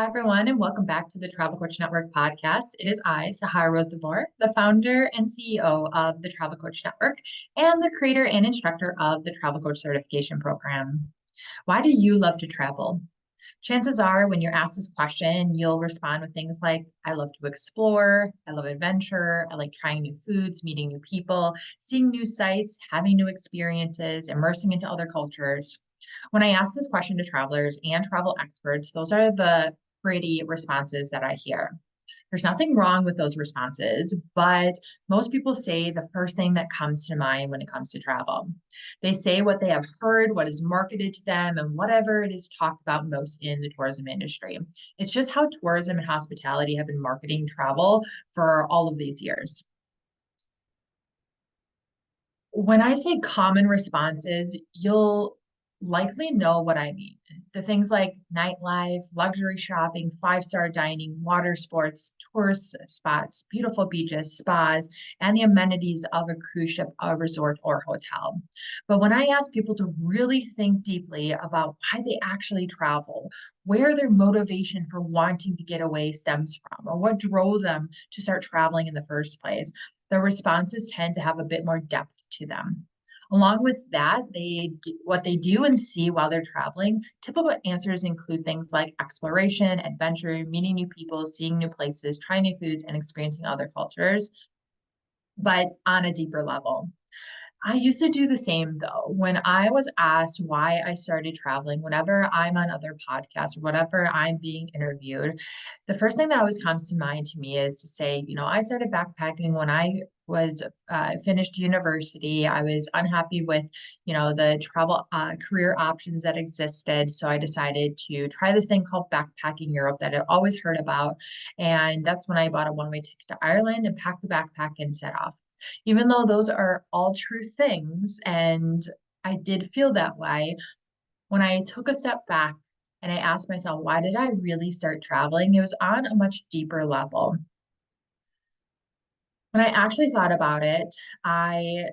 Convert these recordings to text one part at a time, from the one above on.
Hi, everyone, and welcome back to the Travel Coach Network podcast. It is I, Sahara Rose DeVore, the founder and CEO of the Travel Coach Network and the creator and instructor of the Travel Coach Certification Program. Why do you love to travel? Chances are, when you're asked this question, you'll respond with things like, I love to explore, I love adventure, I like trying new foods, meeting new people, seeing new sights, having new experiences, immersing into other cultures. When I ask this question to travelers and travel experts, those are the pretty responses that I hear. There's nothing wrong with those responses, but most people say the first thing that comes to mind when it comes to travel. They say what they have heard, what is marketed to them, and whatever it is talked about most in the tourism industry. It's just how tourism and hospitality have been marketing travel for all of these years. When I say common responses, you'll likely know what I mean. The things like nightlife, luxury shopping, five-star dining, water sports, tourist spots, beautiful beaches, spas, and the amenities of a cruise ship, a resort, or hotel. But when I ask people to really think deeply about why they actually travel, where their motivation for wanting to get away stems from, or what drove them to start traveling in the first place, the responses tend to have a bit more depth to them. Along with that, what they do and see while they're traveling. Typical answers include things like exploration, adventure, meeting new people, seeing new places, trying new foods, and experiencing other cultures, but on a deeper level. I used to do the same though. When I was asked why I started traveling, whenever I'm on other podcasts or whatever I'm being interviewed, the first thing that always comes to mind to me is to say, I started backpacking when I was finished university. I was unhappy with, the travel career options that existed. So I decided to try this thing called backpacking Europe that I always heard about. And that's when I bought a one-way ticket to Ireland and packed a backpack and set off. Even though those are all true things, and I did feel that way, when I took a step back and I asked myself, why did I really start traveling? It was on a much deeper level. When I actually thought about it, I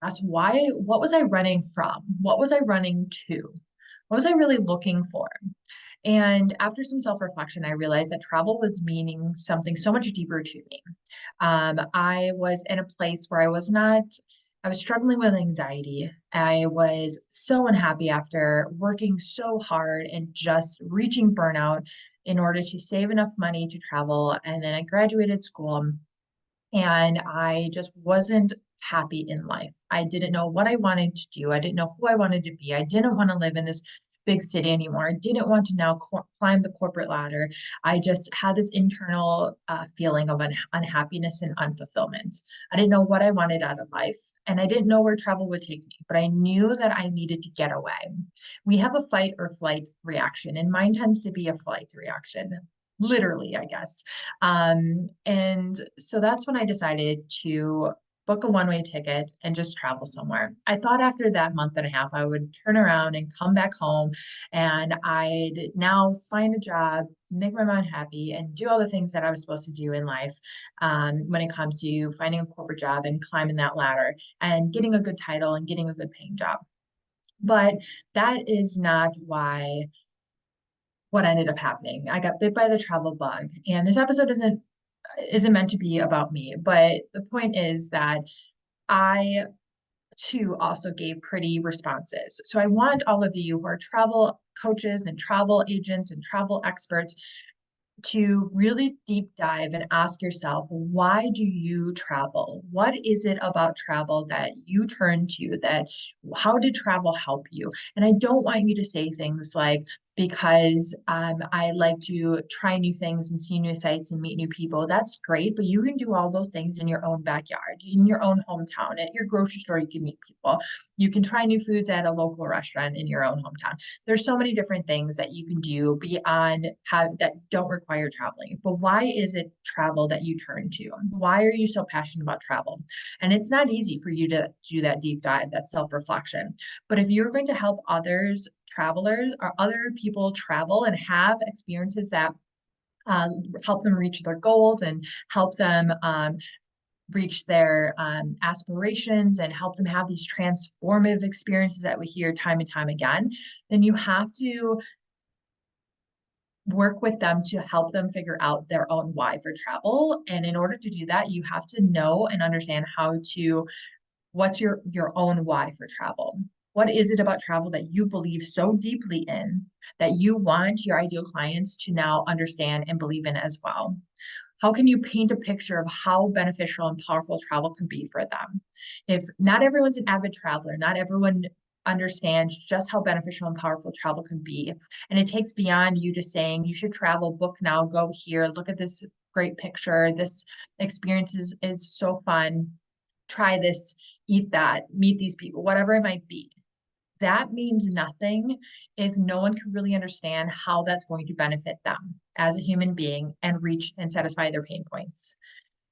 asked what was I running from? What was I running to? What was I really looking for? And after some self-reflection, I realized that travel was meaning something so much deeper to me. I was in a place where I was struggling with anxiety. I was so unhappy after working so hard and just reaching burnout in order to save enough money to travel. And then I graduated school and I just wasn't happy in life. I didn't know what I wanted to do. I didn't know who I wanted to be. I didn't want to live in this big city anymore. I didn't want to now climb the corporate ladder. I just had this internal feeling of unhappiness and unfulfillment. I didn't know what I wanted out of life, and I didn't know where travel would take me, but I knew that I needed to get away. We have a fight or flight reaction, and mine tends to be a flight reaction. Literally, I guess. And so that's when I decided to book a one-way ticket and just travel somewhere. I thought after that month and a half, I would turn around and come back home and I'd now find a job, make my mom happy, and do all the things that I was supposed to do in life when it comes to finding a corporate job and climbing that ladder and getting a good title and getting a good paying job. But that is not why what ended up happening. I got bit by the travel bug, and this episode isn't meant to be about me, but the point is that I too also gave pretty responses. So I want all of you who are travel coaches and travel agents and travel experts to really deep dive and ask yourself, why do you travel? What is it about travel that you turn to that how did travel help you? And I don't want you to say things like, because I like to try new things and see new sights and meet new people. That's great, but you can do all those things in your own backyard, in your own hometown, at your grocery store, you can meet people. You can try new foods at a local restaurant in your own hometown. There's so many different things that you can do beyond have that don't require traveling. But why is it travel that you turn to? Why are you so passionate about travel? And it's not easy for you to do that deep dive, that self-reflection. But if you're going to help others, travelers or other people travel and have experiences that help them reach their goals and help them reach their aspirations and help them have these transformative experiences that we hear time and time again, then you have to work with them to help them figure out their own why for travel. And in order to do that, you have to know and understand what's your own why for travel. What is it about travel that you believe so deeply in that you want your ideal clients to now understand and believe in as well? How can you paint a picture of how beneficial and powerful travel can be for them? If not everyone's an avid traveler, not everyone understands just how beneficial and powerful travel can be. And it takes beyond you just saying, you should travel, book now, go here, look at this great picture. This experience is so fun. Try this, eat that, meet these people, whatever it might be. That means nothing if no one can really understand how that's going to benefit them as a human being and reach and satisfy their pain points.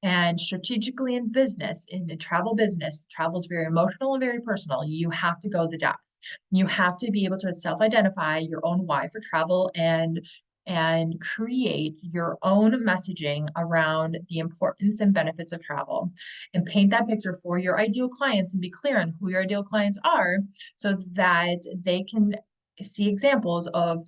And strategically in business, in the travel business, travel is very emotional and very personal. You have to go the depth. You have to be able to self-identify your own why for travel and create your own messaging around the importance and benefits of travel and paint that picture for your ideal clients and be clear on who your ideal clients are so that they can see examples of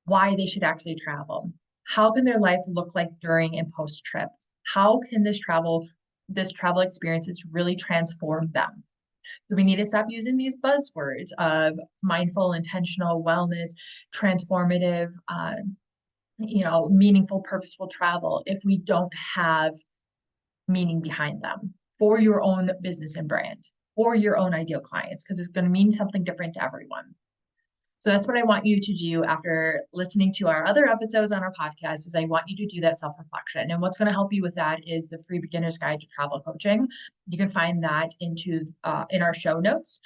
why they should actually travel. How can their life look like during and post trip? How can this travel experiences really transform them? So we need to stop using these buzzwords of mindful, intentional, wellness, transformative, meaningful, purposeful travel if we don't have meaning behind them for your own business and brand or your own ideal clients, because it's going to mean something different to everyone. So that's what I want you to do after listening to our other episodes on our podcast is I want you to do that self-reflection. And what's going to help you with that is the free beginner's guide to travel coaching. You can find that in our show notes.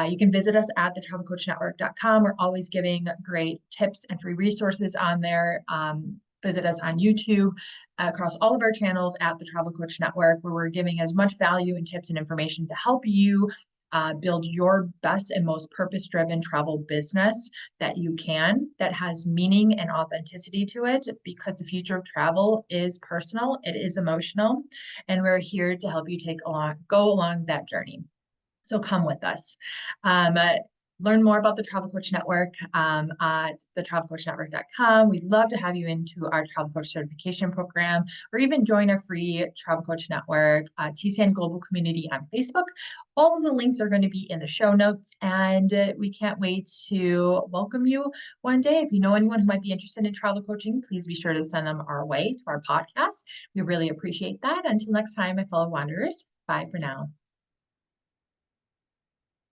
You can visit us at thetravelcoachnetwork.com. We're always giving great tips and free resources on there. Visit us on YouTube across all of our channels at the Travel Coach Network, where we're giving as much value and tips and information to help you build your best and most purpose-driven travel business that you can, that has meaning and authenticity to it, because the future of travel is personal, it is emotional, and we're here to help you go along that journey. So come with us. Learn more about the Travel Coach Network at thetravelcoachnetwork.com. We'd love to have you into our Travel Coach certification program, or even join our free Travel Coach Network TCN Global Community on Facebook. All of the links are going to be in the show notes, and we can't wait to welcome you one day. If you know anyone who might be interested in travel coaching, please be sure to send them our way to our podcast. We really appreciate that. Until next time, my fellow wanderers, bye for now.